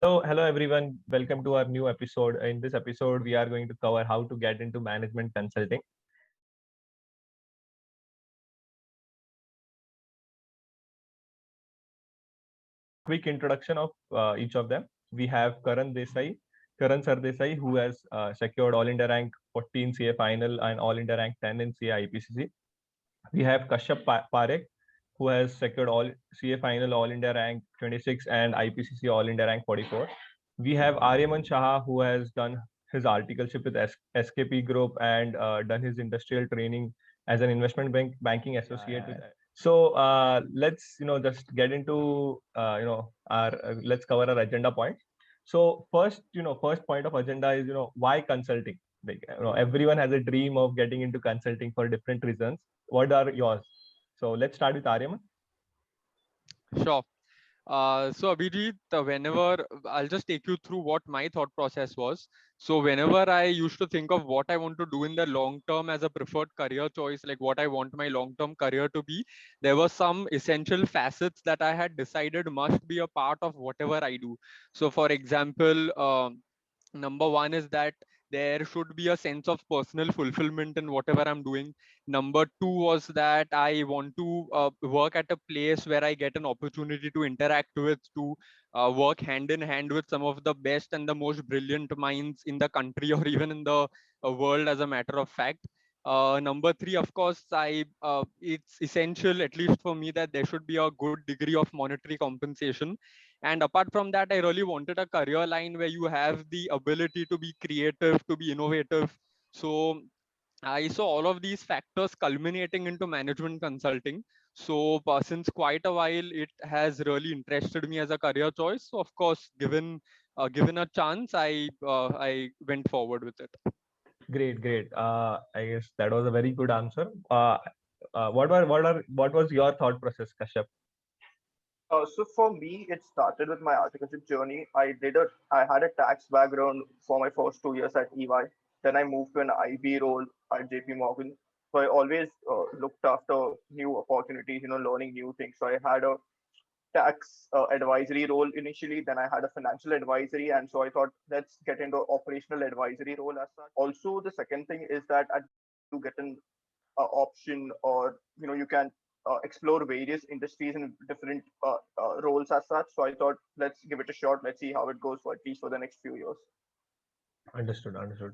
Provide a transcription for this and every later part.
Hello everyone. Welcome to our new episode. In this episode, we are going to cover how to get into management consulting. Quick introduction of each of them. We have Karan Sardesai, who has secured All India rank 14 CA final and All India rank 10 in CA IPCC. We have Kashyap Parekh, who has secured all CA final All India rank 26 and IPCC All India rank 44. We have Aryaman Shah, who has done his articleship with SKP Group and done his industrial training as an investment banking associate. So let's just get into our let's cover our agenda points. So first point of agenda is why consulting. Like everyone has a dream of getting into consulting for different reasons. What are yours? So let's start with Aryaman. Sure. So Abhijit, whenever I'll just take you through what my thought process was. So whenever I used to think of what I want to do in the long term as a preferred career choice, like what I want my long term career to be, there were some essential facets that I had decided must be a part of whatever I do. So for example, number one is that there should be a sense of personal fulfillment in whatever I'm doing. Number two was that I want to work at a place where I get an opportunity to interact with, to work hand in hand with some of the best and the most brilliant minds in the country or even in the world, as a matter of fact. Number three, of course, it's essential, at least for me, that there should be a good degree of monetary compensation. And apart from that, I really wanted a career line where you have the ability to be creative, to be innovative. So I saw all of these factors culminating into management consulting. So since quite a while, it has really interested me as a career choice. So of course, given a chance, I went forward with it. Great, great. I guess that was a very good answer. What was your thought process, Kashyap? So for me, it started with my articleship journey. I had a tax background for my first 2 years at EY. Then I moved to an IB role at JP Morgan. So I always looked after new opportunities, learning new things. So I had a tax advisory role initially. Then I had a financial advisory, and so I thought let's get into operational advisory role as such. Also, the second thing is that at you get an option, or you can explore various industries and different roles as such. So I thought let's give it a shot. Let's see how it goes for at least for the next few years. Understood, understood.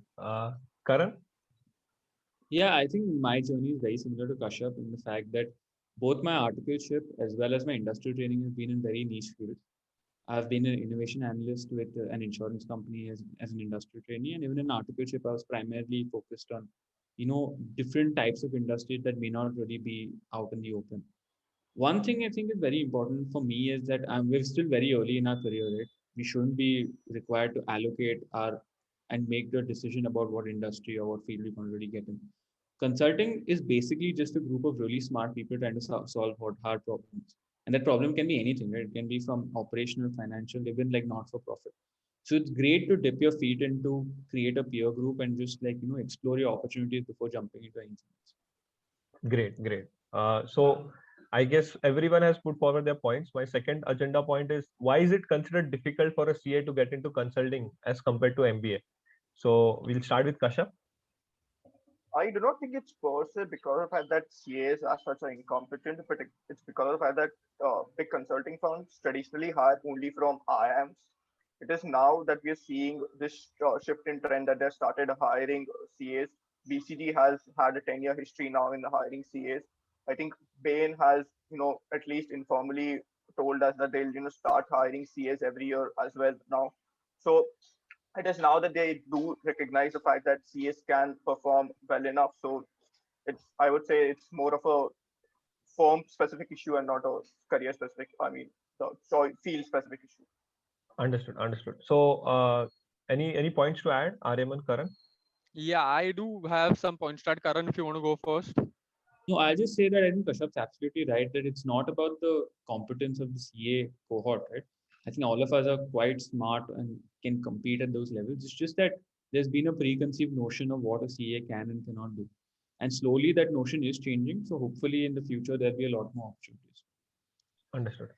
Karan? Yeah, I think my journey is very similar to Kashyap in the fact that both my articleship as well as my industrial training have been in very niche fields. I've been an innovation analyst with an insurance company as an industrial trainee, and even in articleship, I was primarily focused on, different types of industries that may not really be out in the open. One thing I think is very important for me is that we're still very early in our career, right? We shouldn't be required to allocate our and make the decision about what industry or what field we want to really get in. Consulting is basically just a group of really smart people trying to solve hard problems. And that problem can be anything, right? It can be from operational, financial, even like not for profit. So it's great to dip your feet into, create a peer group and just explore your opportunities before jumping into anything else. Great, great. So I guess everyone has put forward their points. My second agenda point is why is it considered difficult for a CA to get into consulting as compared to MBA? So we'll start with Kashyap. I do not think it's per se because of the fact that CAs are such are incompetent, but it's because of the fact that big consulting firms traditionally hire only from IIMs. It is now that we are seeing this shift in trend that they started hiring CAs. BCG has had a 10-year history now in hiring CAs. I think Bain has, at least informally told us that they'll, start hiring CAs every year as well now. So it is now that they do recognize the fact that CS can perform well enough. So I would say it's more of a firm specific issue and not a career specific, the field specific issue. Understood, understood. So any points to add, Aryaman, Karan? Yeah, I do have some points. Start, Karan, if you want to go first. No, I'll just say that I think Kashyap's absolutely right that it's not about the competence of the CA cohort, right? I think all of us are quite smart and can compete at those levels. It's just that there's been a preconceived notion of what a CA can and cannot do. And slowly that notion is changing. So hopefully in the future there'll be a lot more opportunities. Understood.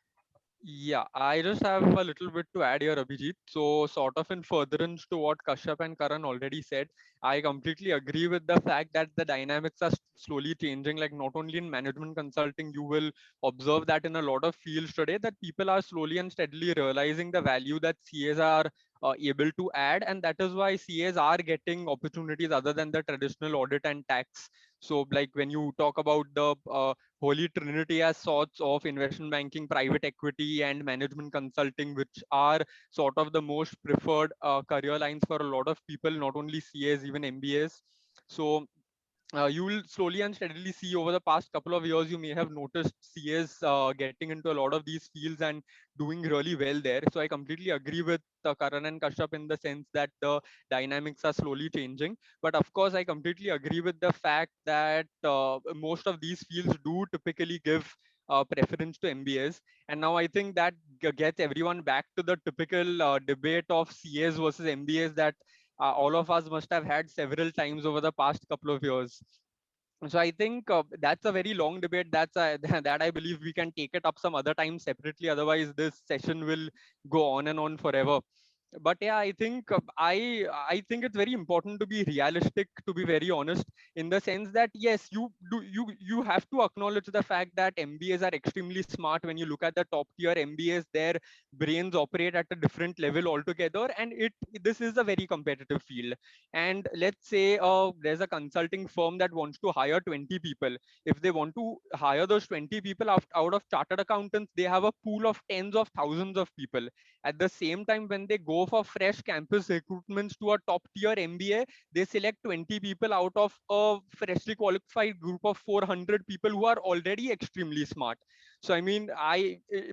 Yeah, I just have a little bit to add here, Abhijit. So, sort of in furtherance to what Kashyap and Karan already said, I completely agree with the fact that the dynamics are slowly changing. Like, not only in management consulting, you will observe that in a lot of fields today, that people are slowly and steadily realizing the value that CAs are able to add. And that is why CAs are getting opportunities other than the traditional audit and tax. So, like, when you talk about the holy trinity as sorts of investment banking, private equity, and management consulting, which are sort of the most preferred career lines for a lot of people, not only CAs, even MBAs. So you will slowly and steadily see over the past couple of years, you may have noticed CAs getting into a lot of these fields and doing really well there. So I completely agree with Karan and Kashyap in the sense that the dynamics are slowly changing. But of course, I completely agree with the fact that most of these fields do typically give preference to MBAs. And now I think that gets everyone back to the typical debate of CAs versus MBAs that all of us must have had several times over the past couple of years. So I think that's a very long debate. That's that I believe we can take it up some other time separately. Otherwise, this session will go on and on forever. But yeah, I think I think it's very important to be realistic, to be very honest, in the sense that yes, you have to acknowledge the fact that MBAs are extremely smart. When you look at the top tier MBAs, their brains operate at a different level altogether, and this is a very competitive field. And let's say there's a consulting firm that wants to hire 20 people. If they want to hire those 20 people out of chartered accountants, they have a pool of tens of thousands of people. At the same time, when they go for fresh campus recruitments to a top tier MBA, they select 20 people out of a freshly qualified group of 400 people who are already extremely smart. So I mean,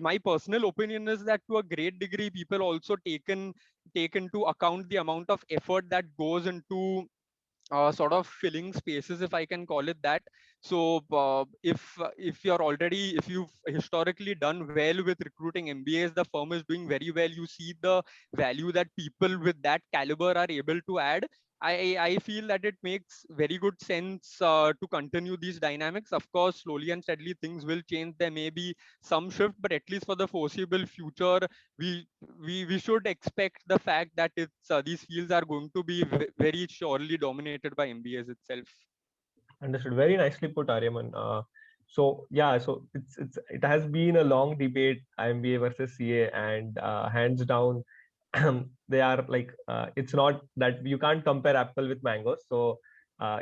my personal opinion is that to a great degree, people also take into account the amount of effort that goes into sort of filling spaces, if I can call it that. So if you're already, if you've historically done well with recruiting MBAs, the firm is doing very well, you see the value that people with that caliber are able to add. I feel that it makes very good sense to continue these dynamics. Of course, slowly and steadily things will change. There may be some shift, but at least for the foreseeable future, we we should expect the fact that it's these fields are going to be very surely dominated by MBAs itself. Understood. Very nicely put, Aryaman. So yeah, so it has been a long debate, MBA versus CA, and hands down, they are like it's not that you can't compare apple with mangoes. So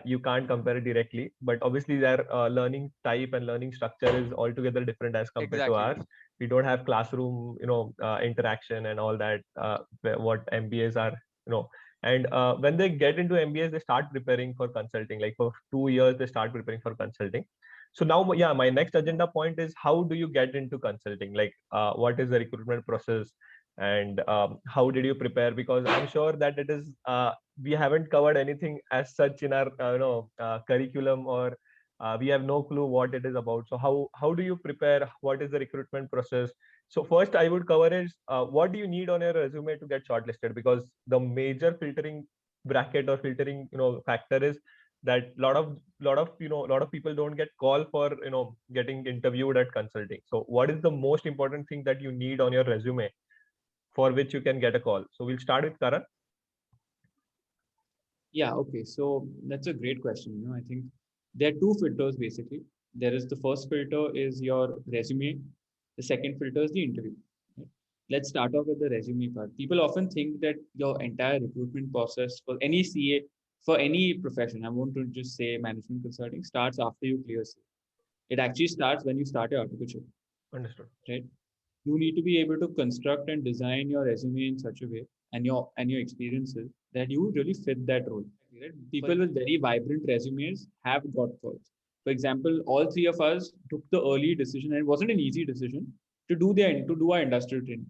you can't compare it directly, but obviously their learning type and learning structure is altogether different as compared to Exactly. ours. We don't have classroom, interaction and all that. What MBAs are, you know, and when they get into MBAs, they start preparing for consulting. Like for 2 years, they start preparing for consulting. So now, yeah, my next agenda point is how do you get into consulting? Like, what is the recruitment process, and how did you prepare? Because I'm sure that it is we haven't covered anything as such in our curriculum, or we have no clue what it is about. So how do you prepare? What is the recruitment process? So first, I would cover is what do you need on your resume to get shortlisted? Because the major filtering bracket or filtering factor is that lot of people don't get call for getting interviewed at consulting. So what is the most important thing that you need on your resume for which you can get a call? So we'll start with Karan. Yeah, okay. So that's a great question. I think there are two filters basically. There is the first filter is your resume. The second filter is the interview. Right? Let's start off with the resume part. People often think that your entire recruitment process for any CA, for any profession, I want to just say management consulting, starts after you clear CA. It actually starts when you start your articleship, Understood. right? You need to be able to construct and design your resume in such a way and your experiences that you really fit that role. Right? People with very vibrant resumes have got calls. For example, all three of us took the early decision, and it wasn't an easy decision to do our industrial training.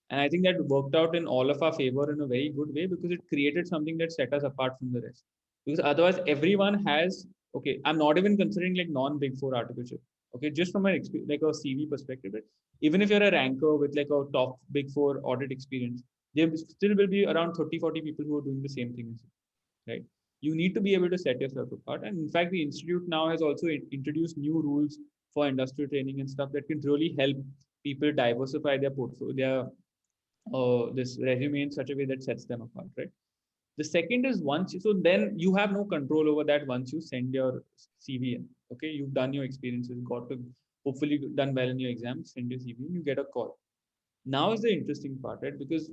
And I think that worked out in all of our favor in a very good way because it created something that set us apart from the rest. Because otherwise, everyone has, okay, I'm not even considering like non-big four articleship. Okay, just from an like a CV perspective, but even if you're a ranker with like a top big four audit experience, there still will be around 30, 40 people who are doing the same thing as you, right? You need to be able to set yourself apart. And in fact, the institute now has also introduced new rules for industrial training and stuff that can really help people diversify their portfolio, this resume in such a way that sets them apart, right? The second is so then you have no control over that once you send your CV in. Okay, you've done your experiences, hopefully done well in your exams, send your CV in, you get a call. Now is the interesting part, right? Because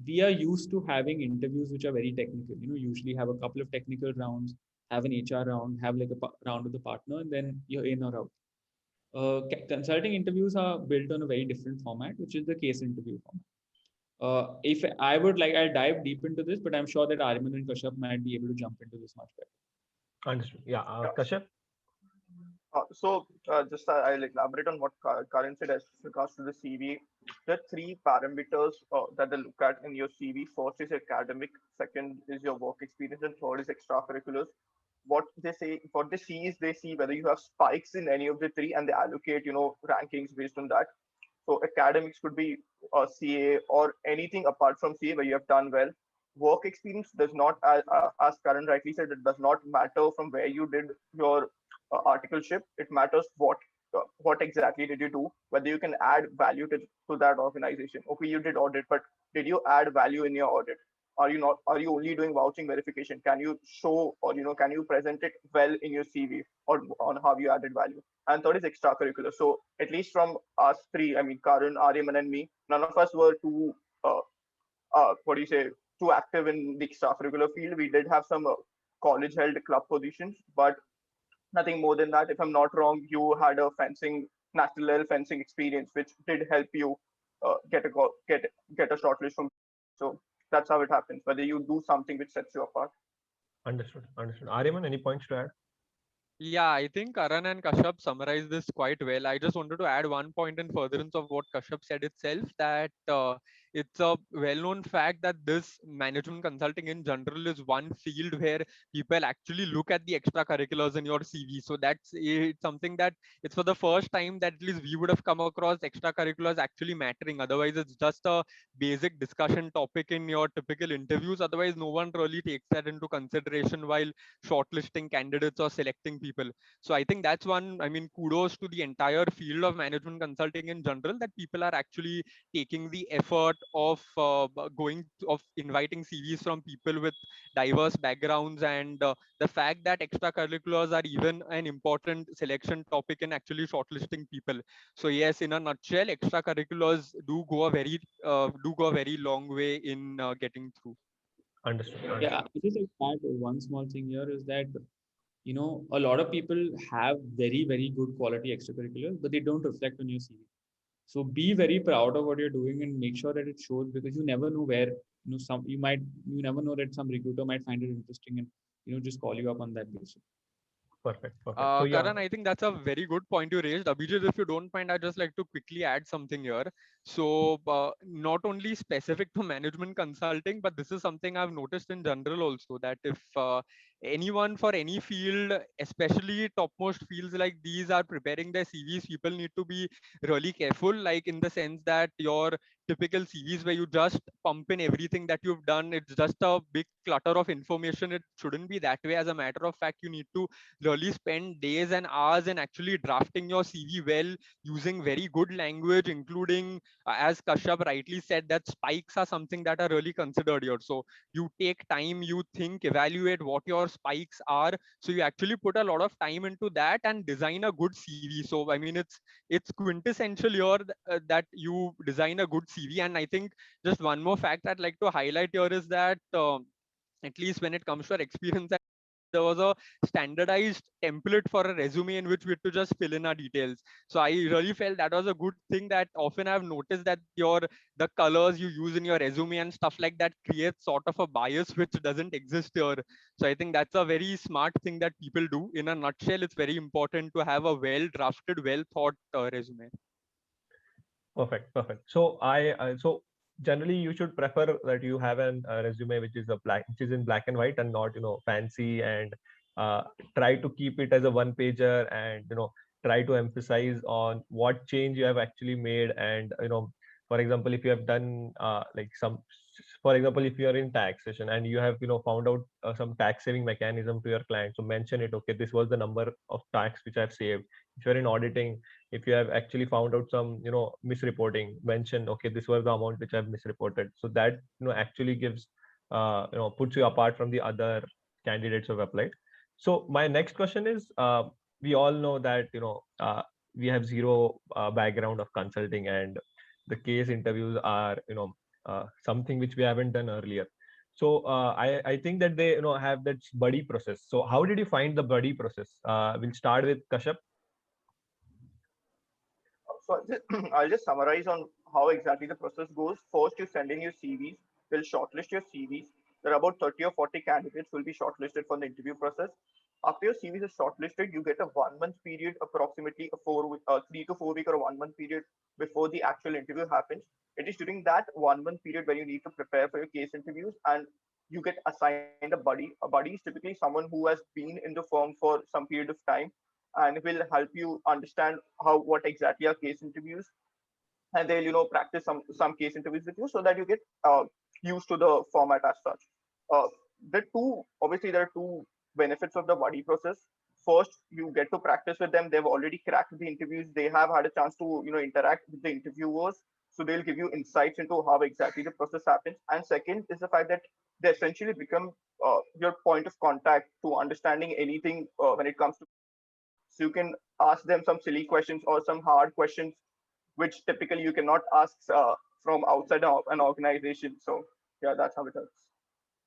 we are used to having interviews which are very technical. Usually have a couple of technical rounds, have an HR round, have like a round with the partner, and then you're in or out. Consulting interviews are built on a very different format, which is the case interview format. If I would like, I'll dive deep into this, but I'm sure that Arman and Kashyap might be able to jump into this much better. Understood. Yeah, Yeah. Kashyap. Just I'll elaborate on what Karan said as regards to the CV. There are three parameters that they look at in your CV. First is academic, second is your work experience, and third is extracurriculars. What they see is they see whether you have spikes in any of the three, and they allocate rankings based on that. So academics could be CA or anything apart from CA where you have done well. Work experience does not, as Karan rightly said, it does not matter from where you did your articleship. It matters what exactly did you do, whether you can add value to that organization. Okay, you did audit, but did you add value in your audit? Are you not? Are you only doing vouching verification? Can you show or can you present it well in your CV or on how you added value? And third is extracurricular. So at least from us three, I mean Karan, Aryaman, and me, none of us were too what do you say, too active in the extracurricular field. We did have some college held club positions, but nothing more than that. If I'm not wrong, you had a national level fencing experience, which did help you get a shortlist from. So that's how it happens. Whether you do something which sets you apart. Understood. Aryaman, any points to add? Yeah, I think Karan and Kashyap summarized this quite well. I just wanted to add one point in furtherance of what Kashyap said itself, that it's a well-known fact that this management consulting in general is one field where people actually look at the extracurriculars in your CV. So it's something that it's for the first time that at least we would have come across extracurriculars actually mattering. Otherwise, it's just a basic discussion topic in your typical interviews. Otherwise, no one really takes that into consideration while shortlisting candidates or selecting people. So I think that's one, I mean, kudos to the entire field of management consulting in general, that people are actually taking the effort of inviting CVs from people with diverse backgrounds, and the fact that extracurriculars are even an important selection topic in actually shortlisting people. So yes, in a nutshell, extracurriculars do go a very long way in getting through. Understood. Yeah, I just add one small thing here is that a lot of people have very, very good quality extracurriculars, but they don't reflect on your CV. So be very proud of what you're doing and make sure that it shows, because you never know where, you never know that some recruiter might find it interesting and, just call you up on that basis. Perfect. So yeah, Karan, I think that's a very good point you raised. Abhijit, if you don't mind, I'd just like to quickly add something here. So not only specific to management consulting, but this is something I've noticed in general also, that if anyone for any field, especially topmost fields like these, are preparing their CVs, people need to be really careful, like in the sense that your typical CVs where you just pump in everything that you've done, it's just a big clutter of information. It shouldn't be that way. As a matter of fact, you need to really spend days and hours in actually drafting your CV well, using very good language, including, as Kashyap rightly said, that spikes are something that are really considered here. So you take time, you think, evaluate what your spikes are. So you actually put a lot of time into that and design a good CV. So I mean, it's quintessential here that you design a good CV. And I think just one more fact I'd like to highlight here is that at least when it comes to our experience, there was a standardized template for a resume in which we had to just fill in our details. So I really felt that was a good thing, that often I've noticed that the colors you use in your resume and stuff like that creates sort of a bias which doesn't exist here. So I think that's a very smart thing that people do. In a nutshell, it's very important to have a well drafted, well thought resume. perfect. So so generally you should prefer that you have a resume which is in black and white, and not fancy, and uh, try to keep it as a one pager, and try to emphasize on what change you have actually made. And for example, if you have done for example, if you are in taxation and you have found out some tax saving mechanism to your client, so mention it. Okay, this was the number of tax which I've saved. If you're in auditing, if you have actually found out some, misreporting, mention, okay, this was the amount which I've misreported. So that, actually gives, puts you apart from the other candidates who have applied. So my next question is, we all know that, we have zero background of consulting, and the case interviews are, something which we haven't done earlier. So I think that they, have that buddy process. So how did you find the buddy process? We'll start with Kashyap. So I'll just summarize on how exactly the process goes. First, you send in your CVs. We'll shortlist your CVs. There are about 30 or 40 candidates will be shortlisted for the interview process. After your CVs is shortlisted, you get a 1 month period, approximately a 3 to 4 week or a 1 month period before the actual interview happens. It is during that 1 month period where you need to prepare for your case interviews, and you get assigned a buddy. A buddy is typically someone who has been in the firm for some period of time and will help you understand what exactly are case interviews, and they'll practice some case interviews with you so that you get used to the format as such. uh, there are two benefits of the buddy process. First, you get to practice with them. They've already cracked the interviews. They have had a chance to interact with the interviewers, so they'll give you insights into how exactly the process happens. And second is the fact that they essentially become your point of contact to understanding anything when it comes to, so you can ask them some silly questions or some hard questions, which typically you cannot ask from outside an organization. So yeah, that's how it works.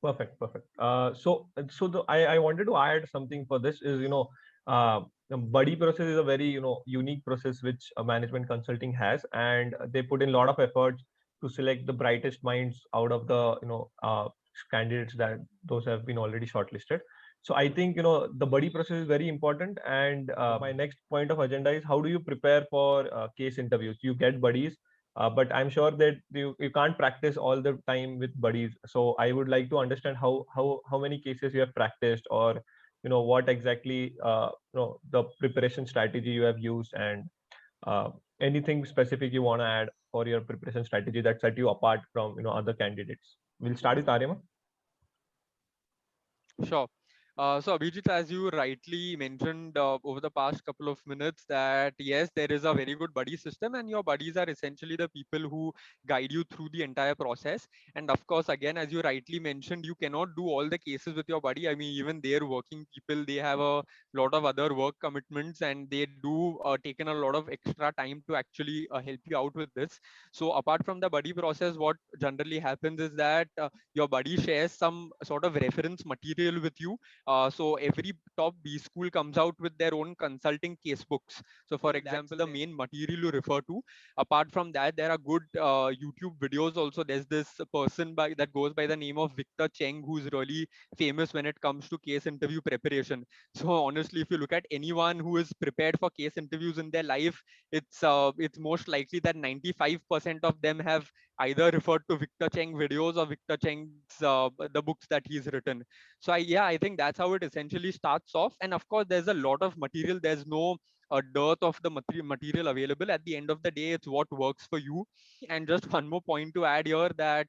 Perfect, perfect. I wanted to add something for this is, the buddy process is a very, unique process which a management consulting has, and they put in a lot of efforts to select the brightest minds out of the, candidates that those have been already shortlisted. So I think, the buddy process is very important. And my next point of agenda is, how do you prepare for case interviews? You get buddies, but I'm sure that you can't practice all the time with buddies. So I would like to understand how many cases you have practiced, or what exactly the preparation strategy you have used, and anything specific you want to add for your preparation strategy that set you apart from other candidates. We'll start with Arima. Sure. So Abhijit, as you rightly mentioned over the past couple of minutes, that yes, there is a very good buddy system, and your buddies are essentially the people who guide you through the entire process. And of course, again, as you rightly mentioned, you cannot do all the cases with your buddy. I mean, even they're working people, they have a lot of other work commitments, and they do taken a lot of extra time to actually help you out with this. So apart from the buddy process, what generally happens is that your buddy shares some sort of reference material with you. So every top B school comes out with their own consulting case books. So for example, the main material you refer to. Apart from that, there are good YouTube videos also. There's this person that goes by the name of Victor Cheng, who's really famous when it comes to case interview preparation. So honestly, if you look at anyone who is prepared for case interviews in their life, it's most likely that 95% of them have either referred to Victor Cheng videos or Victor Cheng's the books that he's written. So I think that's how it essentially starts off. And of course, there's a lot of material. There's no dearth of the material available. At the end of the day, it's what works for you. And just one more point to add here, that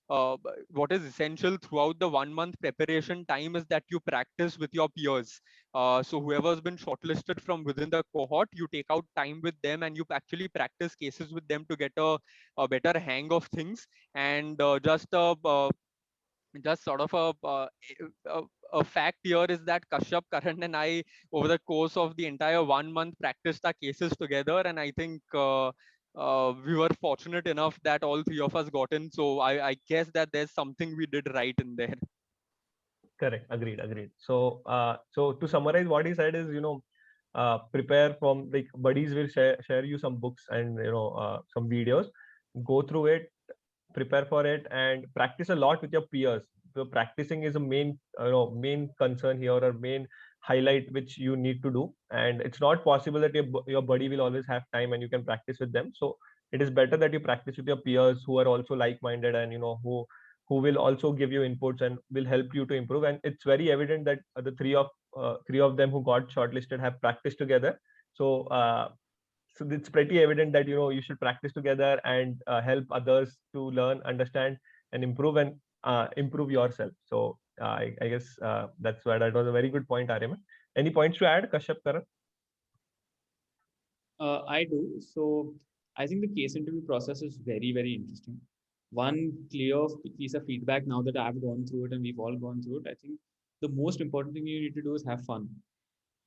what is essential throughout the 1 month preparation time is that you practice with your peers. So whoever's been shortlisted from within the cohort, you take out time with them and you actually practice cases with them to get a better hang of things. And just sort of a fact here is that Kashyap, Karan, and I, over the course of the entire 1 month, practiced our cases together, and I think we were fortunate enough that all three of us got in. So I guess that there's something we did right in there. Correct. Agreed. Agreed. So to summarize, what he said is, prepare from, like, buddies will share you some books and some videos. Go through it, prepare for it, and practice a lot with your peers. So practicing is a main concern here, or main highlight which you need to do. And it's not possible that your buddy will always have time and you can practice with them. So it is better that you practice with your peers who are also like-minded, and who will also give you inputs and will help you to improve. And it's very evident that the three of them who got shortlisted have practiced together. So it's pretty evident that you should practice together and help others to learn, understand, and improve, and improve yourself. So I guess that was a very good point, Aryaman. Any points to add, Kashyap, Karan? I do. So I think the case interview process is very, very interesting. One clear piece of feedback now that I've gone through it and we've all gone through it, I think the most important thing you need to do is have fun,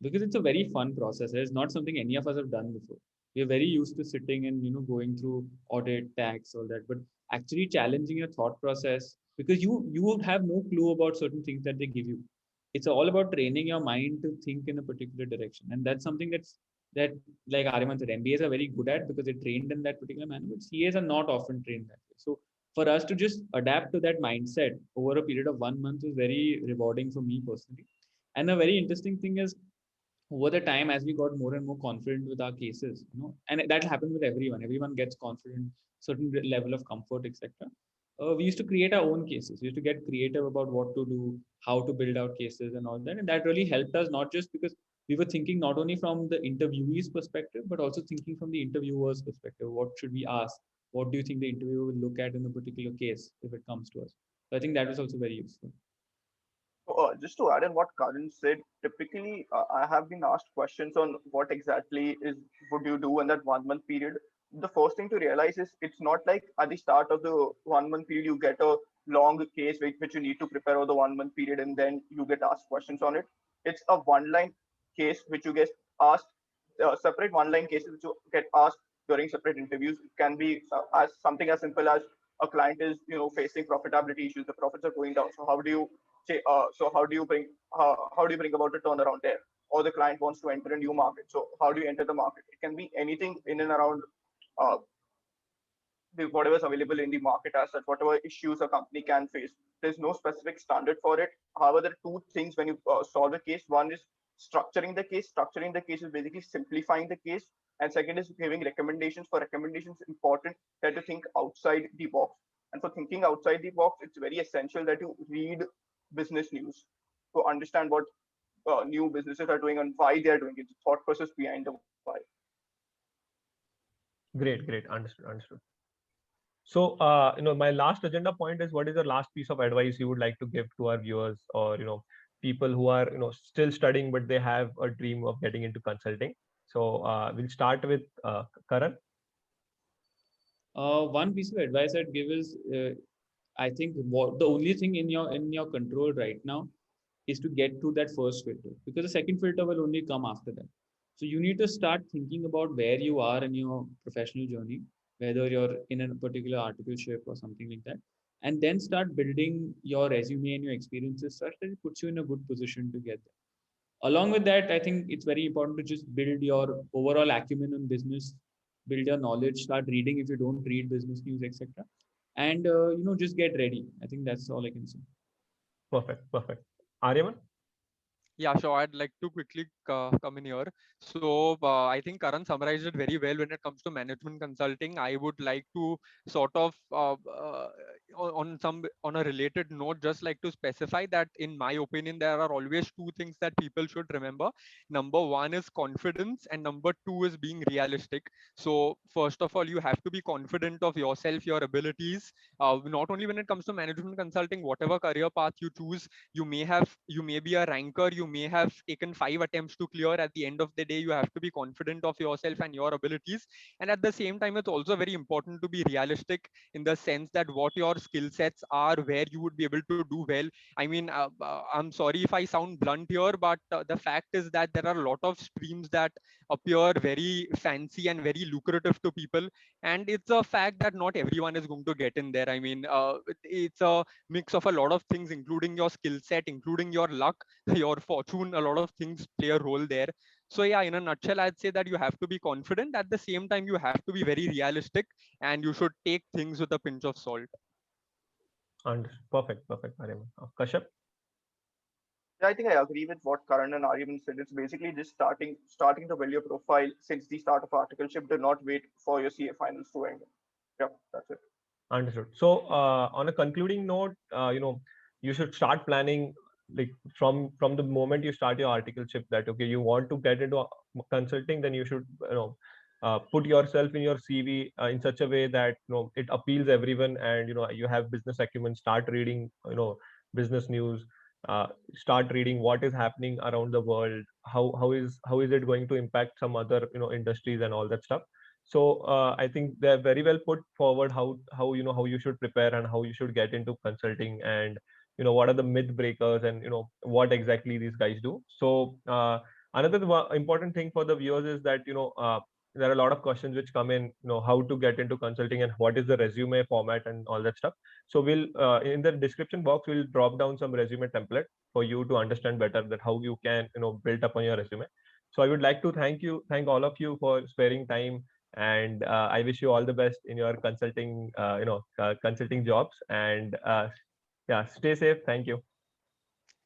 because it's a very fun process. It's not something any of us have done before. We're very used to sitting and going through audit, tax, all that, but actually challenging your thought process, because you would have no clue about certain things that they give you. It's all about training your mind to think in a particular direction, and that's something that like Ariman said, MBAs are very good at because they're trained in that particular manner, but CAs are not often trained that way. So for us to just adapt to that mindset over a period of 1 month was very rewarding for me personally. And a very interesting thing is, over the time, as we got more and more confident with our cases, and that happened with everyone gets confident, certain level of comfort, etc. We used to create our own cases. We used to get creative about what to do, how to build out cases and all that, and that really helped us, not just because we were thinking not only from the interviewee's perspective but also thinking from the interviewer's perspective. What should we ask? What do you think the interviewer will look at in a particular case if it comes to us? So I think that was also very useful. Just to add in what Karan said, typically I have been asked questions on what exactly is would you do in that 1 month period. The first thing to realize is it's not like at the start of the 1 month period you get a long case which you need to prepare over the 1 month period and then you get asked questions on it. It's a one-line case which you get asked, separate one-line cases which you get asked during separate interviews. It can be as something as simple as a client is facing profitability issues. The profits are going down. So how do you so how do you bring about a turnaround there? Or the client wants to enter a new market. So how do you enter the market? It can be anything in and around uh, whatever is available in the market as such, whatever issues a company can face. There's no specific standard for it. However, there are two things when you solve a case. One is structuring the case. Structuring the case is basically simplifying the case. And second is giving recommendations. For recommendations, important that you think outside the box. And for thinking outside the box, it's very essential that you read business news to understand what new businesses are doing and why they are doing it, the thought process behind the why. Great. Understood. So, my last agenda point is, what is the last piece of advice you would like to give to our viewers, or, people who are, still studying, but they have a dream of getting into consulting? So, we'll start with Karan. One piece of advice I'd give is, I think what the only thing in your control right now is to get to that first filter, because the second filter will only come after that. So you need to start thinking about where you are in your professional journey, whether you're in a particular articleship or something like that, and then start building your resume and your experiences such that it puts you in a good position to get there. Along with that, I think it's very important to just build your overall acumen in business, build your knowledge, start reading if you don't read business news, etc. And just get ready. I think that's all I can say. Perfect. Aryaman? Yeah, sure. I'd like to quickly come in here. So I think Karan summarized it very well when it comes to management consulting. I would like to sort of on a related note, just like to specify that in my opinion, there are always two things that people should remember. Number one is confidence, and number two is being realistic. So first of all, you have to be confident of yourself, your abilities. Not only when it comes to management consulting, whatever career path you choose, you may be a ranker, you may have taken 5 attempts to clear. At the end of the day, you have to be confident of yourself and your abilities. And at the same time, it's also very important to be realistic in the sense that what your skill sets are, where you would be able to do well. I mean, I'm sorry if I sound blunt here, but the fact is that there are a lot of streams that appear very fancy and very lucrative to people, and it's a fact that not everyone is going to get in there. I mean, it's a mix of a lot of things, including your skill set, including your luck, your fortune. A lot of things play a role there. So yeah, in a nutshell, I'd say that you have to be confident. At the same time, you have to be very realistic, and you should take things with a pinch of salt. Perfect, Aryaman. Kashyap? Yeah, I think I agree with what Karan and Aryaman said. It's basically just starting to build your profile since the start of articleship. Do not wait for your CA finals to end. Yeah, that's it. Understood. So, on a concluding note, you should start planning, like from the moment you start your articleship, that okay, you want to get into consulting, then you should put yourself in your CV in such a way that it appeals everyone, and you have business acumen. Start reading business news. start reading what is happening around the world, how is it going to impact some other industries and all that stuff. So I think they're very well put forward how how you should prepare and how you should get into consulting, and what are the myth breakers, and what exactly these guys do. So another important thing for the viewers is that there are a lot of questions which come in, how to get into consulting and what is the resume format and all that stuff. So we'll in the description box we'll drop down some resume template for you to understand better that how you can build up on your resume. So I would like to thank all of you for sparing time, and I wish you all the best in your consulting consulting jobs, and yeah, stay safe. Thank you.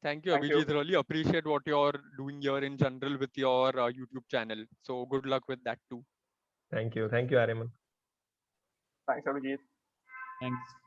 Thank you, Thank you. Abhijit. Really appreciate what you're doing here in general with your YouTube channel. So good luck with that too. Thank you, Ariman. Thanks, Abhijit. Thanks.